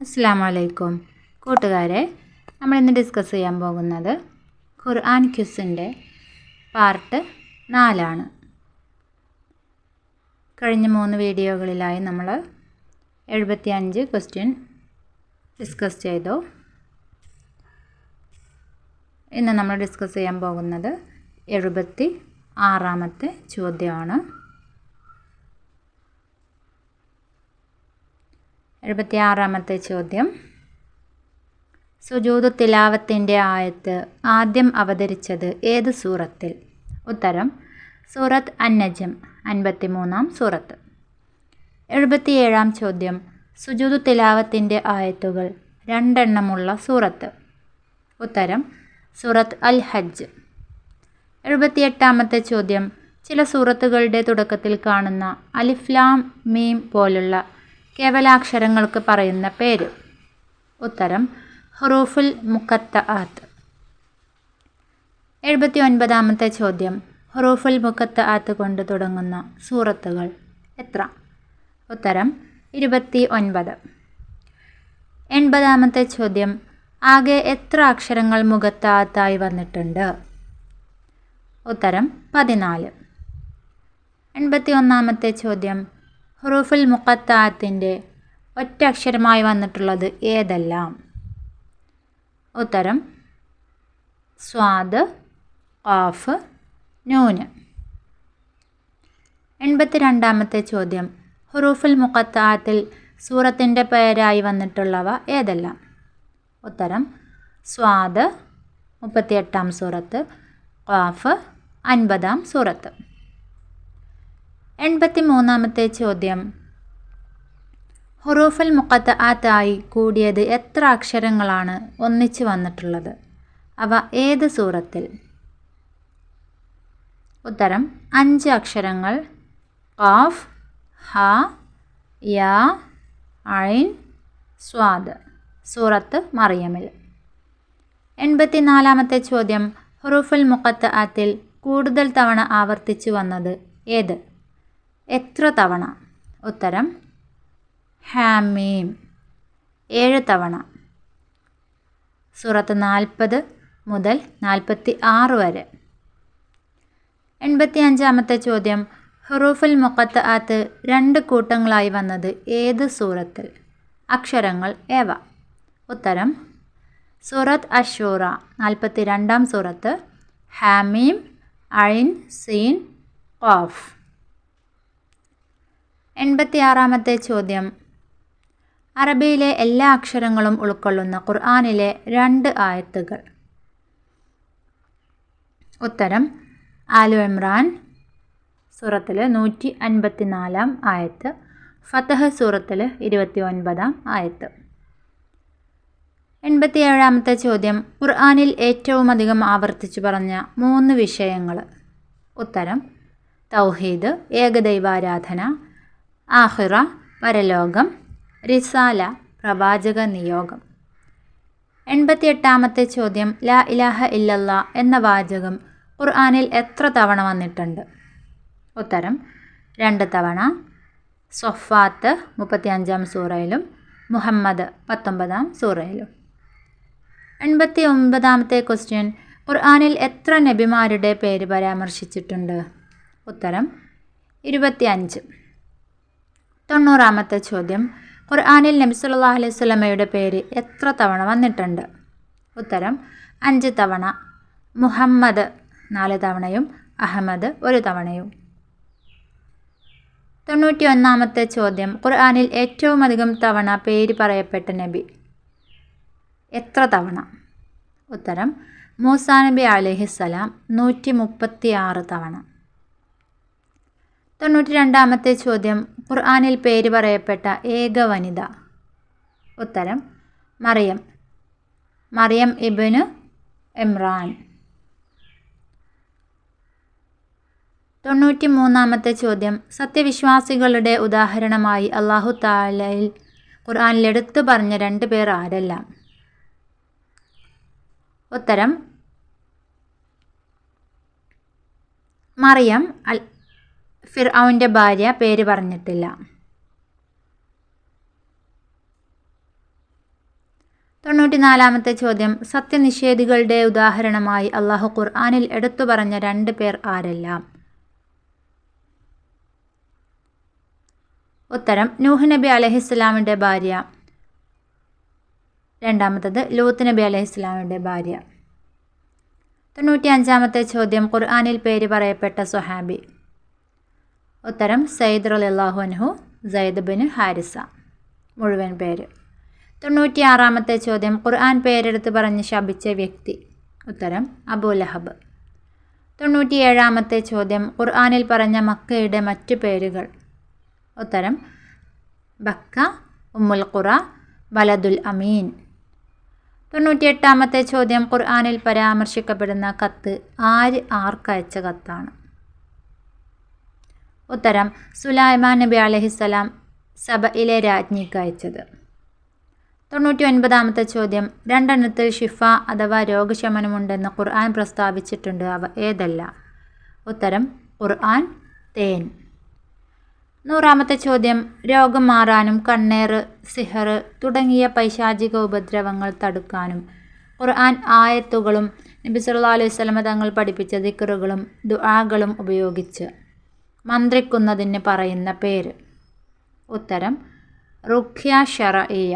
അസ്സലാമു അലൈക്കും കൂട്ടുകാരെ, നമ്മളിന്ന് ഡിസ്കസ് ചെയ്യാൻ പോകുന്നത് ഖുർആൻ ക്വിസിൻ്റെ പാർട്ട് 4 കഴിഞ്ഞ 3 വീഡിയോകളിലായി നമ്മൾ 75 ക്വസ്റ്റ്യൻ ഡിസ്കസ് ചെയ്തു. ഇന്ന് നമ്മൾ ഡിസ്കസ് ചെയ്യാൻ പോകുന്നത് 76ാമത്തെ ചോദ്യമാണ്. 76ാമത്തെ ചോദ്യം, സുജൂദ് തിലാവത്തിൻ്റെ ആയത്ത് ആദ്യം അവതരിച്ചത് ഏത് സൂറത്തിൽ? ഉത്തരം സൂറത്ത് അൻ-നജ്ം 53ാം സൂറത്ത്. 77ാം ചോദ്യം, സുജൂദ് തിലാവത്തിൻ്റെ ആയത്തുകൾ 2 എണ്ണമുള്ള സൂറത്ത്? ഉത്തരം സൂറത്ത് അൽ-ഹജ്ജ്. 78ാമത്തെ ചോദ്യം, ചില സൂറത്തുകളുടെ തുടക്കത്തിൽ കാണുന്ന അലിഫ് ലാം മീം പോലുള്ള കേവലാക്ഷരങ്ങൾക്ക് പറയുന്ന പേര്? ഉത്തരം ഹുറൂഫുൽ മുഖത്തആത്ത്. 79ാമത്തെ ചോദ്യം, ഹുറൂഫുൽ മുഖത്തആത്ത് കൊണ്ട് തുടങ്ങുന്ന സൂറത്തുകൾ എത്ര? ഉത്തരം 29. 80ാമത്തെ ചോദ്യം, ആകെ എത്ര അക്ഷരങ്ങൾ മുഖത്തആത്തായി വന്നിട്ടുണ്ട്? ഉത്തരം 14. 81ാമത്തെ ചോദ്യം, ഹുറൂഫുൽ മുഖത്തആത്തിൻ്റെ ഒറ്റ അക്ഷരമായി വന്നിട്ടുള്ളത് ഏതെല്ലാം? ഉത്തരം സ്വാദ്, ഖാഫ്, നൂന്. 82ാമത്തെ ചോദ്യം, ഹുറൂഫുൽ മുഖത്തആത്തിൽ സൂറത്തിൻ്റെ പേരായി വന്നിട്ടുള്ളവ ഏതെല്ലാം? ഉത്തരം സ്വാദ് 38ാം സൂറത്ത്, ഖാഫ് 50ാം സൂറത്ത്. 83ാമത്തെ ചോദ്യം, ഹുറൂഫുൽ മുഖത്തആത്തായി കൂടിയത് എത്ര അക്ഷരങ്ങളാണ് ഒന്നിച്ച് വന്നിട്ടുള്ളത്? അവ ഏത് സൂറത്തിൽ? ഉത്തരം 5 അക്ഷരങ്ങൾ: ഖാഫ്, ഹ, യാ, ഐൻ, സ്വാദ്. സൂറത്ത് മറിയമിൽ. 84ാമത്തെ ചോദ്യം, ഹുറൂഫുൽ മുഖത്തആത്തിൽ കൂടുതൽ തവണ ആവർത്തിച്ചു വന്നത് ഏത്? എത്ര തവണ? ഉത്തരം ഹാമീം 7 തവണ. സൂറത്ത് 40 മുതൽ 46 വരെ. 85ാമത്തെ ചോദ്യം, ഹുറൂഫുൽ മുഖത്തആത്ത് 2 കൂട്ടങ്ങളായി വന്നത് ഏത് സൂറത്തിൽ? അക്ഷരങ്ങൾ ഏവ? ഉത്തരം സൂറത്ത് അശൂറ 42ാം സൂറത്ത്, ഹാമീം, ഐൻ, സീൻ, ഖാഫ്. 86ാമത്തെ ചോദ്യം, അറബിയിലെ എല്ലാ അക്ഷരങ്ങളും ഉൾക്കൊള്ളുന്ന ഖുർആനിലെ 2 ആയത്തുകൾ? ഉത്തരം ആലു ഇമ്രാൻ സൂറത്തിൽ 154ാം ആയത്ത്, ഫതഹ് സൂറത്തിൽ 29ാം ആയത്ത്. 87ാമത്തെ ചോദ്യം, ഖുർആനിൽ ഏറ്റവും അധികം ആവർത്തിച്ചു പറഞ്ഞ 3 വിഷയങ്ങൾ? ഉത്തരം തൗഹീദ്, ഏകദൈവാരാധന, ആഖിറ, പരലോകം, റിസാല, പ്രവാചക നിയോഗം. 88ാമത്തെ ചോദ്യം, ലാ ഇലാഹ ഇല്ലല്ലാ എന്ന വാചകം ഖുർആനിൽ എത്ര തവണ വന്നിട്ടുണ്ട്? ഉത്തരം 2 തവണ. സ്വഫാത്ത് 35ാം സൂറയിലും മുഹമ്മദ് 19ാം സൂറയിലും. 89ാമത്തെ ക്വസ്റ്റ്യൻ, ഖുർആനിൽ എത്ര നബിമാരുടെ പേര് പരാമർശിച്ചിട്ടുണ്ട്? ഉത്തരം 25. 90ാമത്തെ ചോദ്യം, ഖുർആനിൽ നബി സല്ലല്ലാഹു അലൈഹി വസല്ലമയുടെ പേര് എത്ര തവണ വന്നിട്ടുണ്ട്? ഉത്തരം 5 തവണ. മുഹമ്മദ് 4 തവണയും അഹമ്മദ് 1 തവണയും. 91ാമത്തെ ചോദ്യം, ഖുർആനിൽ ഏറ്റവും അധികം തവണ പേര് പറയപ്പെട്ട നബി എത്ര തവണ? ഉത്തരം മൂസാ നബി അലൈഹിസ്സലാം 136 തവണ. 92ാമത്തെ ചോദ്യം, ഖുർആനിൽ പേര് പറയപ്പെട്ട ഏക വനിത? ഉത്തരം മറിയം ഇബ്നു ഇമ്രാൻ. 93ാമത്തെ ചോദ്യം, സത്യവിശ്വാസികളുടെ ഉദാഹരണമായി അല്ലാഹു തആലയിൽ ഖുർആനിൽ എടുത്തു പറഞ്ഞ 2 പേർ ആരെല്ലാം? ഉത്തരം മറിയം, ഫിർഔൻ്റെ ഭാര്യ, പേര് പറഞ്ഞിട്ടില്ല. 94-ാമത്തെ ചോദ്യം, സത്യനിഷേധികളുടെ ഉദാഹരണമായി അള്ളാഹു ഖുർആനിൽ എടുത്തു പറഞ്ഞ 2 പേർ ആരെല്ലാം? ഉത്തരം, നൂഹ് നബി അലൈഹിസ്സലാമിൻ്റെ ഭാര്യ. രണ്ടാമത്തത് ലൂത്ത് നബി അലൈഹിസ്സലാമിൻ്റെ ഭാര്യ. 95-ാമത്തെ ചോദ്യം, ഖുർആനിൽ പേര് പറയപ്പെട്ട സ്വഹാബി. ഉത്തരം, സയ്യിദ് റളിയല്ലാഹു അൻഹു, സയ്യിദ് ബിൻ ഹാരിസ. മുഴുവൻ പേര്. 96-ാമത്തെ ചോദ്യം, ഖുർആൻ പേരെടുത്ത് പറഞ്ഞ് ശപിച്ച വ്യക്തി. ഉത്തരം, അബൂ ലഹബ്. 97-ാമത്തെ ചോദ്യം, ഖുർആനിൽ പറഞ്ഞ മക്കയുടെ മറ്റു പേരുകൾ. ഉത്തരം, ബക്ക, ഉമ്മുൽ ഖുറ, ബലദുൽ അമീൻ. 98-ാമത്തെ ചോദ്യം, ഖുർആനിൽ പരാമർശിക്കപ്പെടുന്ന കത്ത് ആർക്കയച്ച കത്താണ്? ഉത്തരം, സുലൈമാൻ നബി അലൈഹിസ്സലാം സബയിലെ രാജ്ഞിക്ക് അയച്ചത്. 99-ാമത്തെ ചോദ്യം, 2 എണ്ണത്തിൽ ഷിഫ അഥവാ രോഗശമനമുണ്ടെന്ന് ഖുർആൻ പ്രസ്താവിച്ചിട്ടുണ്ട്. അവ ഏതെല്ലാം? ഉത്തരം, ഖുർആൻ, തേൻ. 100-ാമത്തെ ചോദ്യം, രോഗം മാറാനും കണ്ണേറ്, സിഹർ തുടങ്ങിയ പൈശാചിക ഉപദ്രവങ്ങൾ തടുക്കാനും ഖുർആൻ ആയത്തുകളും നബി സല്ലല്ലാഹു അലൈഹി വസല്ലം തങ്ങൾ പഠിപ്പിച്ച ദിക്റുകളും ദുആകളും ഉപയോഗിച്ച് മന്ത്രിക്കുന്നതിന് പറയുന്ന പേര്. ഉത്തരം, റുഖ്യ ശർഇയ്യ.